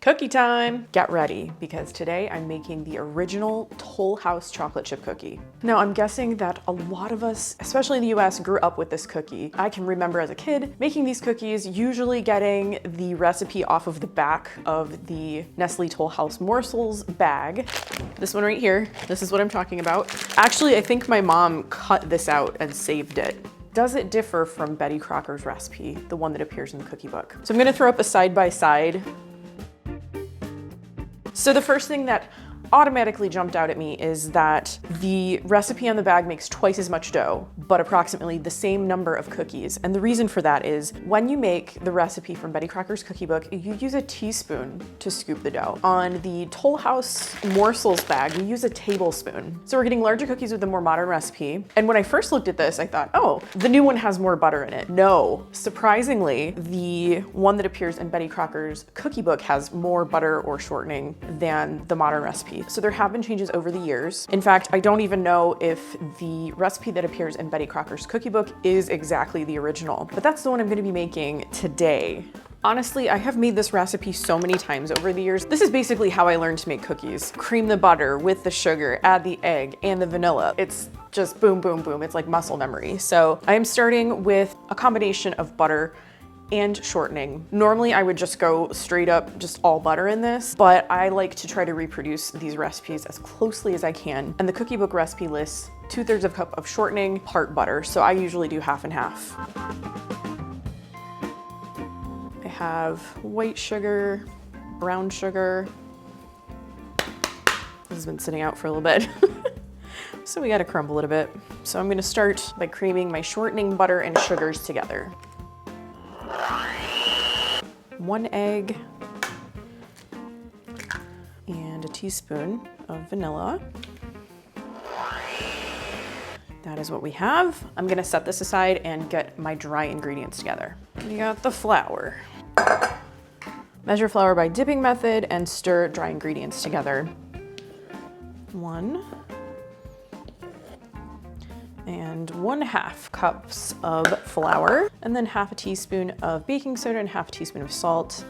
Cookie time! Get ready, because today I'm making the original Toll House chocolate chip cookie. Now, I'm guessing that a lot of us, especially in the US, grew up with this cookie. I can remember as a kid making these cookies, usually getting the recipe off of the back of the Nestle Toll House morsels bag. This one right here, this is what I'm talking about. Actually, I think my mom cut this out and saved it. Does it differ from Betty Crocker's recipe, the one that appears in the cookie book? So I'm gonna throw up a side-by-side. So the first thing that automatically jumped out at me is that the recipe on the bag makes twice as much dough, but approximately the same number of cookies. And the reason for that is when you make the recipe from Betty Crocker's cookie book, you use a teaspoon to scoop the dough. On the Toll House morsels bag, you use a tablespoon. So we're getting larger cookies with the more modern recipe. And when I first looked at this, I thought, oh, the new one has more butter in it. No, surprisingly, the one that appears in Betty Crocker's cookie book has more butter or shortening than the modern recipe. So there have been changes over the years. In fact, I don't even know if the recipe that appears in Betty Crocker's cookie book is exactly the original, but that's the one I'm gonna be making today. Honestly, I have made this recipe so many times over the years. This is basically how I learned to make cookies. Cream the butter with the sugar, add the egg and the vanilla. It's just boom, boom, boom. It's like muscle memory. So I am starting with a combination of butter and shortening. Normally I would just go straight up, just all butter in this, but I like to try to reproduce these recipes as closely as I can. And the cookie book recipe lists 2/3 of a cup of shortening, part butter. So I usually do half and half. I have white sugar, brown sugar. This has been sitting out for a little bit. So we gotta crumble it a bit. So I'm gonna start by creaming my shortening, butter, and sugars together. 1 egg and a teaspoon of vanilla. That is what we have. I'm gonna set this aside and get my dry ingredients together. We got the flour. Measure flour by dipping method and stir dry ingredients together. 1 and 1/2 cups of flour, and then half a teaspoon of baking soda and half a teaspoon of salt.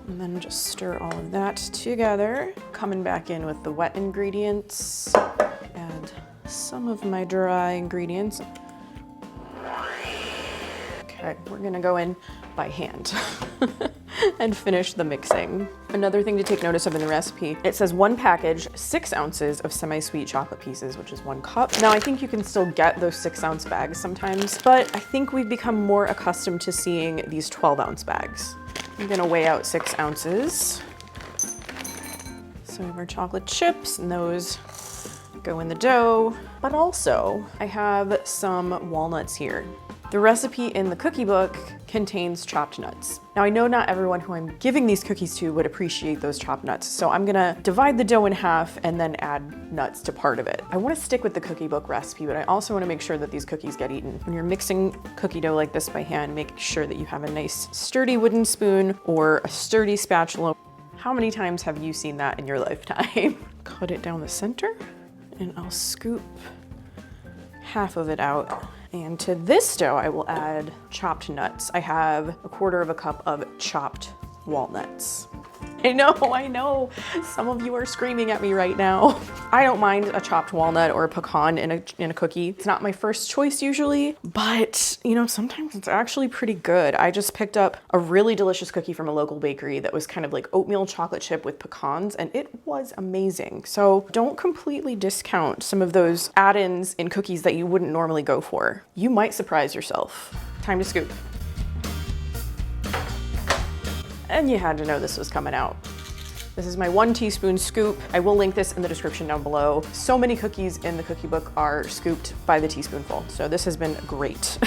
And then just stir all of that together. Coming back in with the wet ingredients. Add some of my dry ingredients. Okay, we're gonna go in by hand and finish the mixing. Another thing to take notice of in the recipe, it says 1 package, 6 ounces of semi-sweet chocolate pieces, which is 1 cup. Now I think you can still get those 6-ounce bags sometimes, but I think we've become more accustomed to seeing these 12-ounce bags. I'm gonna weigh out 6 ounces. So we have our chocolate chips, and those go in the dough, but also I have some walnuts here. The recipe in the cookie book contains chopped nuts. Now I know not everyone who I'm giving these cookies to would appreciate those chopped nuts, so I'm gonna divide the dough in half and then add nuts to part of it. I wanna stick with the cookie book recipe, but I also wanna make sure that these cookies get eaten. When you're mixing cookie dough like this by hand, make sure that you have a nice sturdy wooden spoon or a sturdy spatula. How many times have you seen that in your lifetime? Cut it down the center, and I'll scoop half of it out. And to this dough, I will add chopped nuts. I have 1/4 cup of chopped walnuts. I know, some of you are screaming at me right now. I don't mind a chopped walnut or a pecan in a cookie. It's not my first choice usually, but you know, sometimes it's actually pretty good. I just picked up a really delicious cookie from a local bakery that was kind of like oatmeal chocolate chip with pecans, and it was amazing. So don't completely discount some of those add-ins in cookies that you wouldn't normally go for. You might surprise yourself. Time to scoop. And you had to know this was coming out. This is my 1 teaspoon scoop. I will link this in the description down below. So many cookies in the cookie book are scooped by the teaspoonful, so this has been great.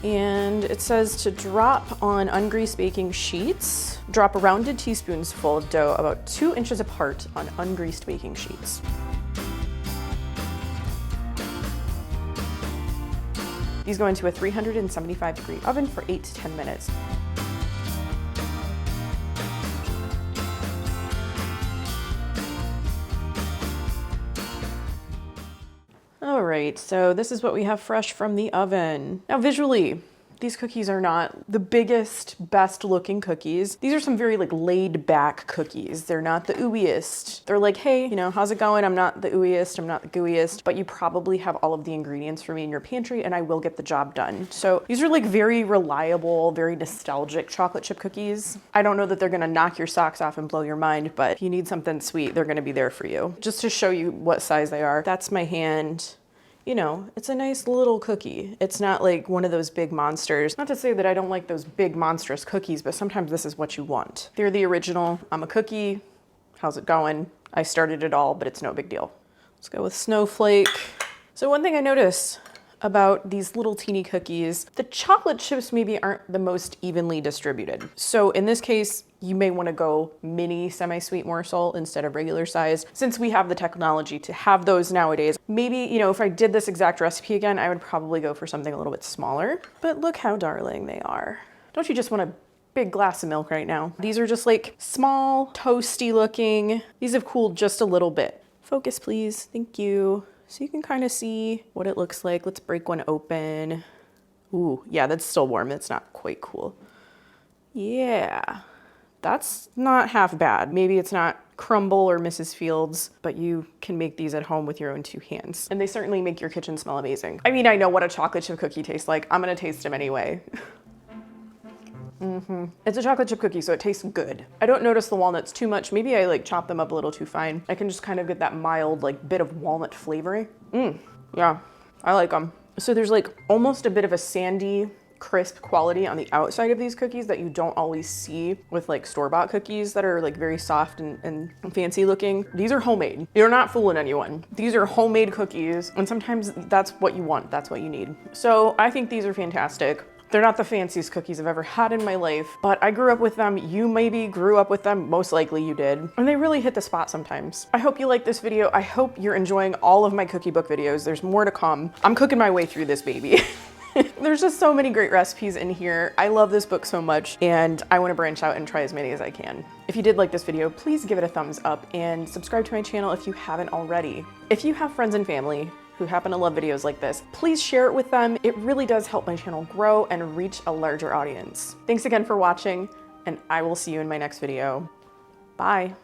And it says to drop on ungreased baking sheets. Drop a rounded teaspoonsful of dough about 2 inches apart on ungreased baking sheets. These go into a 375-degree oven for 8 to 10 minutes. All right, so this is what we have fresh from the oven. Now visually, These cookies are not the biggest, best looking cookies. These are some very like laid back cookies. They're not the ooeyest. They're like, hey, you know, how's it going? I'm not the ooeyest, I'm not the gooeyest, but you probably have all of the ingredients for me in your pantry and I will get the job done. So these are like very reliable, very nostalgic chocolate chip cookies. I don't know that they're gonna knock your socks off and blow your mind, but if you need something sweet, they're gonna be there for you. Just to show you what size they are, that's my hand. You know, it's a nice little cookie. It's not like one of those big monsters. Not to say that I don't like those big monstrous cookies, but sometimes this is what you want. They're the original. I'm a cookie. How's it going? I started it all, but it's no big deal. Let's go with snowflake. So one thing I noticed about these little teeny cookies, the chocolate chips maybe aren't the most evenly distributed. So in this case, you may want to go mini semi-sweet morsel instead of regular size. Since we have the technology to have those nowadays, maybe, you know, if I did this exact recipe again, I would probably go for something a little bit smaller. But look how darling they are. Don't you just want a big glass of milk right now? These are just like small, toasty looking. These have cooled just a little bit. Focus, please. Thank you. So you can kind of see what it looks like. Let's break one open. Ooh, yeah, that's still warm. That's not quite cool. Yeah, that's not half bad. Maybe it's not crumble or Mrs. Fields, but you can make these at home with your own two hands. And they certainly make your kitchen smell amazing. I mean, I know what a chocolate chip cookie tastes like. I'm gonna taste them anyway. It's a chocolate chip cookie, so it tastes good. I don't notice the walnuts too much. Maybe I like chop them up a little too fine. I can just kind of get that mild like bit of walnut flavoring. Yeah, I like them. So there's like almost a bit of a sandy, crisp quality on the outside of these cookies that you don't always see with like store-bought cookies that are like very soft and fancy looking. These are homemade. You're not fooling anyone. These are homemade cookies, and sometimes that's what you want. That's what you need. So I think these are fantastic. They're not the fanciest cookies I've ever had in my life, but I grew up with them. You maybe grew up with them. Most likely you did. And they really hit the spot sometimes. I hope you like this video. I hope you're enjoying all of my cookie book videos. There's more to come. I'm cooking my way through this baby. There's just so many great recipes in here. I love this book so much, and I want to branch out and try as many as I can. If you did like this video, please give it a thumbs up and subscribe to my channel if you haven't already. If you have friends and family who happen to love videos like this, please share it with them. It really does help my channel grow and reach a larger audience. Thanks again for watching, and I will see you in my next video. Bye.